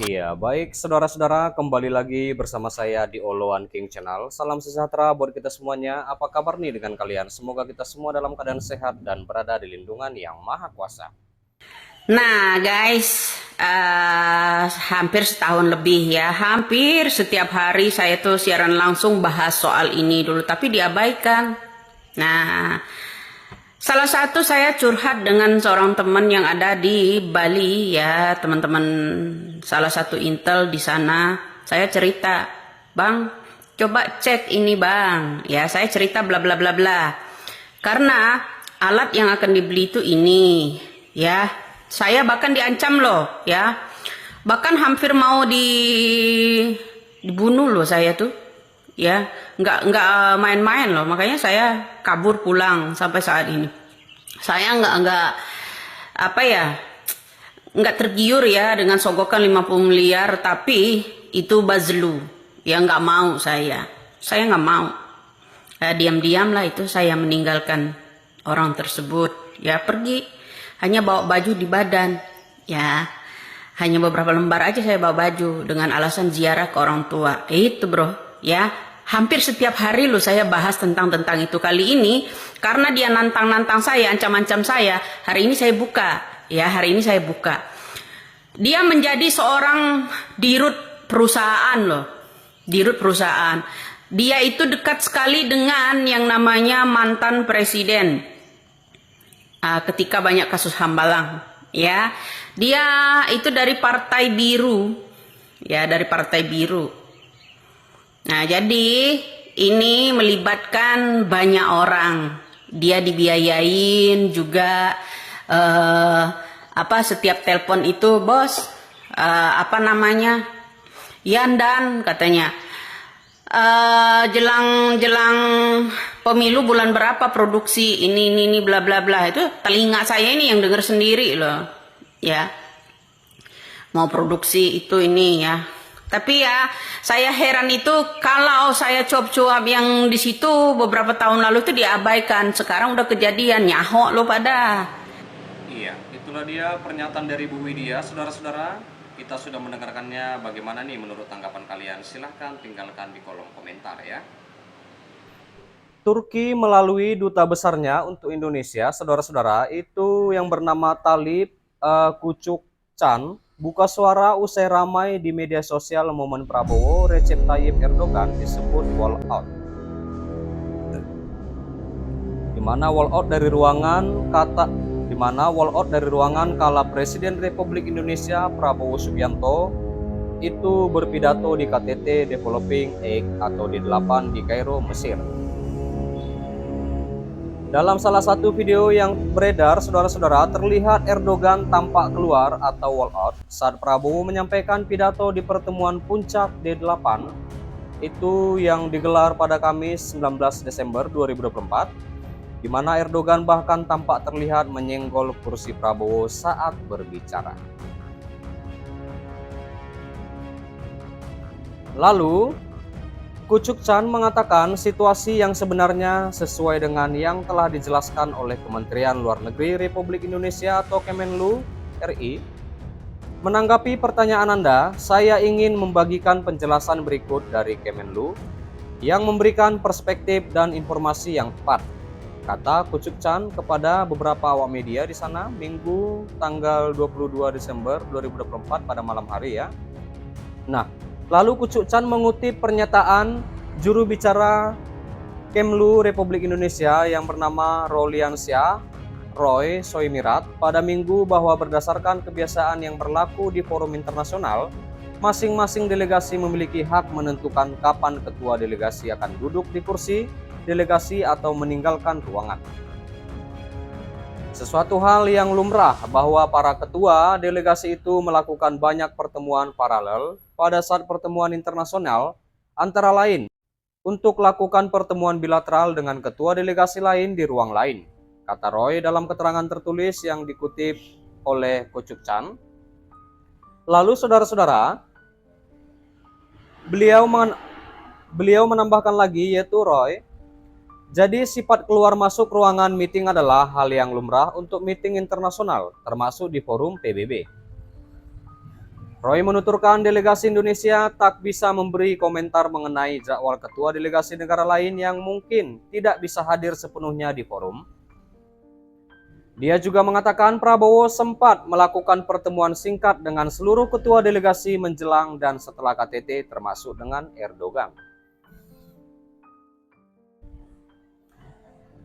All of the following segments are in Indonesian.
Iya, baik saudara-saudara, kembali lagi bersama saya di Oloan King Channel. Salam sejahtera buat kita semuanya. Apa kabar nih dengan kalian? Semoga kita semua dalam keadaan sehat dan berada di lindungan yang maha kuasa. Nah, guys, hampir setahun lebih ya, hampir setiap hari saya tuh siaran langsung bahas soal ini dulu, tapi diabaikan. Nah, salah satu saya curhat dengan seorang teman yang ada di Bali ya, teman-teman salah satu Intel di sana. Saya cerita, Bang, coba cek ini Bang. Ya, saya cerita bla bla bla bla. Karena alat yang akan dibeli itu ini, ya. Saya bahkan diancam loh, ya. Bahkan hampir mau dibunuh loh saya tuh, ya. Nggak main-main loh. Makanya saya kabur pulang sampai saat ini. Saya nggak apa ya, nggak tergiur ya dengan sogokan 50 miliar, tapi itu bazlu. Ya nggak mau saya nggak mau. Diam-diam lah itu saya meninggalkan orang tersebut, ya pergi, hanya bawa baju di badan, ya hanya beberapa lembar aja saya bawa baju dengan alasan ziarah ke orang tua. Itu bro, ya hampir setiap hari loh saya bahas tentang itu. Kali ini karena dia nantang saya, ancam-ancam saya, hari ini saya buka, ya hari ini saya buka. Dia menjadi seorang dirut perusahaan loh, dirut perusahaan. Dia itu dekat sekali dengan yang namanya mantan presiden. Ketika banyak kasus hambalang, ya. Dia itu dari Partai Biru, ya dari Partai Biru. Nah, jadi ini melibatkan banyak orang. Dia dibiayain juga setiap telepon itu, bos, apa namanya? Yandan katanya. Jelang pemilu bulan berapa produksi ini bla bla bla, itu telinga saya ini yang dengar sendiri loh, ya mau produksi itu ini ya. Tapi ya saya heran itu kalau saya cuap-cuap yang di situ beberapa tahun lalu itu diabaikan, sekarang udah kejadian nyahok lo pada. Iya, itulah dia pernyataan dari Bu Widya, saudara-saudara. Kita sudah mendengarkannya. Bagaimana nih menurut tanggapan kalian? Silahkan tinggalkan di kolom komentar ya. Turki melalui duta besarnya untuk Indonesia, saudara-saudara, itu yang bernama Talip Kucukcan, buka suara usai ramai di media sosial momen Prabowo Recep Tayyip Erdogan disebut wall out. Di mana wall out dari ruangan kala Presiden Republik Indonesia Prabowo Subianto itu berpidato di KTT Developing Aid atau D8 di Kairo, Mesir. Dalam salah satu video yang beredar, saudara-saudara, terlihat Erdogan tampak keluar atau wall out saat Prabowo menyampaikan pidato di pertemuan puncak D8 itu yang digelar pada Kamis 19 Desember 2024, di mana Erdogan bahkan tampak terlihat menyenggol kursi Prabowo saat berbicara. Lalu, Kucukcan mengatakan situasi yang sebenarnya sesuai dengan yang telah dijelaskan oleh Kementerian Luar Negeri Republik Indonesia atau Kemenlu RI. Menanggapi pertanyaan Anda, saya ingin membagikan penjelasan berikut dari Kemenlu yang memberikan perspektif dan informasi yang tepat, kata Kucukcan kepada beberapa awak media di sana Minggu tanggal 22 Desember 2024 pada malam hari ya. Nah, lalu Kucukcan mengutip pernyataan juru bicara Kemlu Republik Indonesia yang bernama Roliansyah Roy Soimirat pada Minggu bahwa berdasarkan kebiasaan yang berlaku di forum internasional, masing-masing delegasi memiliki hak menentukan kapan ketua delegasi akan duduk di kursi delegasi atau meninggalkan ruangan. Sesuatu hal yang lumrah bahwa para ketua delegasi itu melakukan banyak pertemuan paralel pada saat pertemuan internasional, antara lain untuk lakukan pertemuan bilateral dengan ketua delegasi lain di ruang lain, kata Roy dalam keterangan tertulis yang dikutip oleh Kucukcan. Lalu saudara-saudara, beliau menambahkan lagi, yaitu Roy, jadi sifat keluar masuk ruangan meeting adalah hal yang lumrah untuk meeting internasional, termasuk di forum PBB. Roy menuturkan delegasi Indonesia tak bisa memberi komentar mengenai jadwal ketua delegasi negara lain yang mungkin tidak bisa hadir sepenuhnya di forum. Dia juga mengatakan Prabowo sempat melakukan pertemuan singkat dengan seluruh ketua delegasi menjelang dan setelah KTT termasuk dengan Erdogan.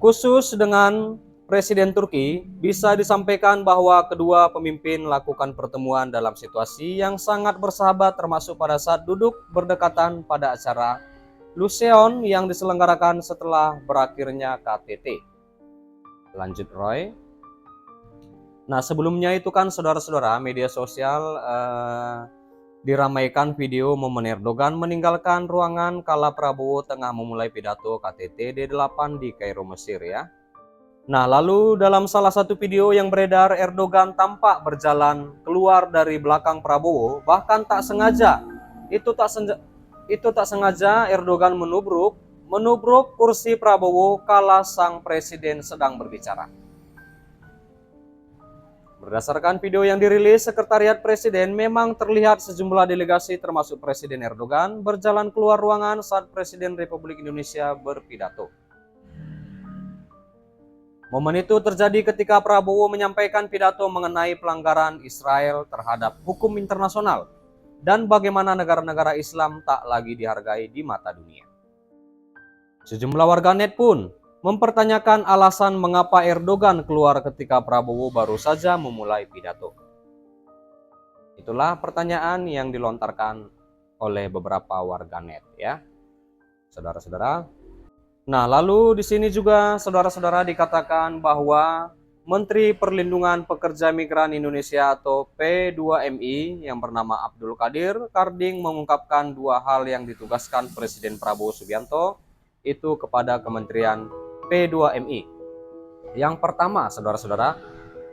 Khusus dengan Presiden Turki, bisa disampaikan bahwa kedua pemimpin lakukan pertemuan dalam situasi yang sangat bersahabat termasuk pada saat duduk berdekatan pada acara Luseon yang diselenggarakan setelah berakhirnya KTT. Lanjut Roy. Nah, sebelumnya itu kan saudara-saudara, media sosial diramaikan video momen Erdogan meninggalkan ruangan kala Prabowo tengah memulai pidato KTT D8 di Kairo, Mesir ya. Nah, lalu dalam salah satu video yang beredar, Erdogan tampak berjalan keluar dari belakang Prabowo, bahkan tak sengaja. Itu tak sengaja Erdogan menubruk kursi Prabowo kala sang presiden sedang berbicara. Berdasarkan video yang dirilis Sekretariat Presiden, memang terlihat sejumlah delegasi termasuk Presiden Erdogan berjalan keluar ruangan saat Presiden Republik Indonesia berpidato. Momen itu terjadi ketika Prabowo menyampaikan pidato mengenai pelanggaran Israel terhadap hukum internasional dan bagaimana negara-negara Islam tak lagi dihargai di mata dunia. Sejumlah warganet pun mempertanyakan alasan mengapa Erdogan keluar ketika Prabowo baru saja memulai pidato. Itulah pertanyaan yang dilontarkan oleh beberapa warganet ya, saudara-saudara. Nah, lalu di sini juga saudara-saudara dikatakan bahwa Menteri Perlindungan Pekerja Migran Indonesia atau P2MI yang bernama Abdul Qadir Karding mengungkapkan dua hal yang ditugaskan Presiden Prabowo Subianto itu kepada Kementerian P2MI. Yang pertama, saudara-saudara,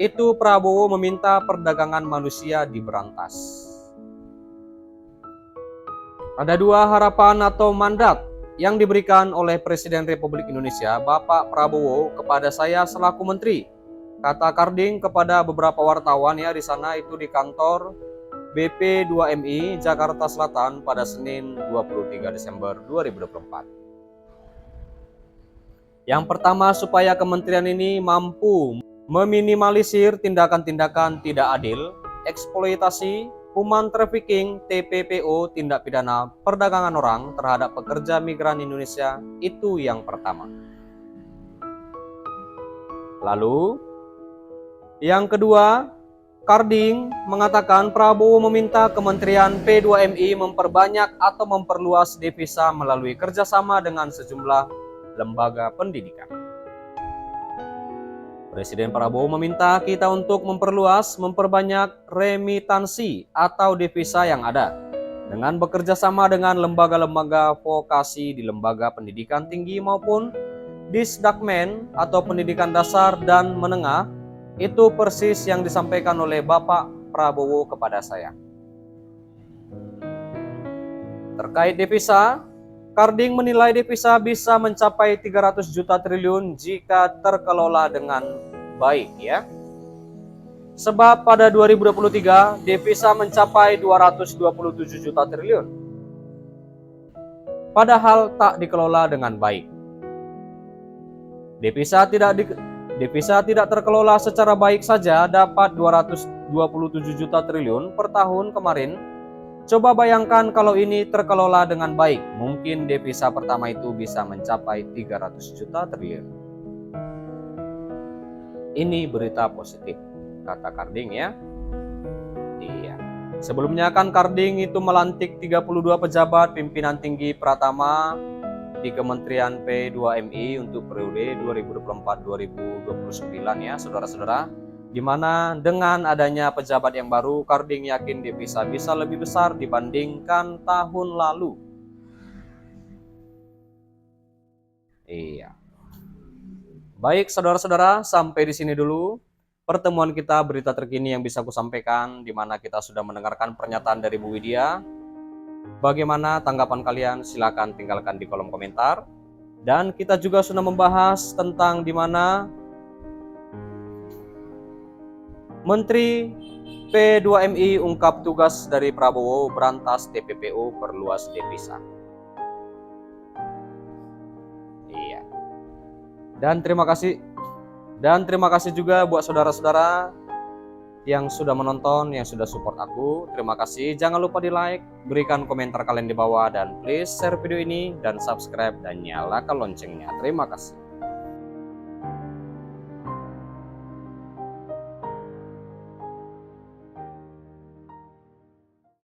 itu Prabowo meminta perdagangan manusia diberantas. Ada dua harapan atau mandat yang diberikan oleh Presiden Republik Indonesia Bapak Prabowo kepada saya selaku menteri, kata Karding kepada beberapa wartawan ya di sana itu di kantor BP2MI Jakarta Selatan pada Senin 23 Desember 2024. Yang pertama, supaya kementerian ini mampu meminimalisir tindakan-tindakan tidak adil, eksploitasi, human trafficking, TPPO, tindak pidana perdagangan orang terhadap pekerja migran Indonesia, itu yang pertama. Lalu, yang kedua, Karding mengatakan Prabowo meminta Kementerian P2MI memperbanyak atau memperluas devisa melalui kerjasama dengan sejumlah lembaga pendidikan. Presiden Prabowo meminta kita untuk memperbanyak remitansi atau devisa yang ada dengan bekerja sama dengan lembaga-lembaga vokasi di lembaga pendidikan tinggi maupun Disdakmen atau pendidikan dasar dan menengah. Itu persis yang disampaikan oleh Bapak Prabowo kepada saya. Terkait devisa, Karding menilai devisa bisa mencapai 300 juta triliun jika terkelola dengan baik ya. Sebab pada 2023 devisa mencapai 227 juta triliun. Padahal tak dikelola dengan baik. Devisa tidak terkelola secara baik saja dapat 227 juta triliun per tahun kemarin. Coba bayangkan kalau ini terkelola dengan baik, mungkin devisa pertama itu bisa mencapai 300 juta triliun. Ini berita positif, kata Karding ya. Iya. Sebelumnya kan Karding itu melantik 32 pejabat pimpinan tinggi Pratama di Kementerian P2MI untuk periode 2024-2029 ya, saudara-saudara. Di mana dengan adanya pejabat yang baru, Karding yakin devisa bisa lebih besar dibandingkan tahun lalu. Iya. Baik saudara-saudara, sampai di sini dulu pertemuan kita berita terkini yang bisa aku sampaikan, di mana kita sudah mendengarkan pernyataan dari Bu Widya. Bagaimana tanggapan kalian? Silakan tinggalkan di kolom komentar. Dan kita juga sudah membahas tentang di mana Menteri P2MI ungkap tugas dari Prabowo berantas TPPU perluas devisa. Iya. Dan terima kasih juga buat saudara-saudara yang sudah menonton, yang sudah support aku. Terima kasih. Jangan lupa di like, berikan komentar kalian di bawah, dan please share video ini dan subscribe dan nyalakan loncengnya. Terima kasih.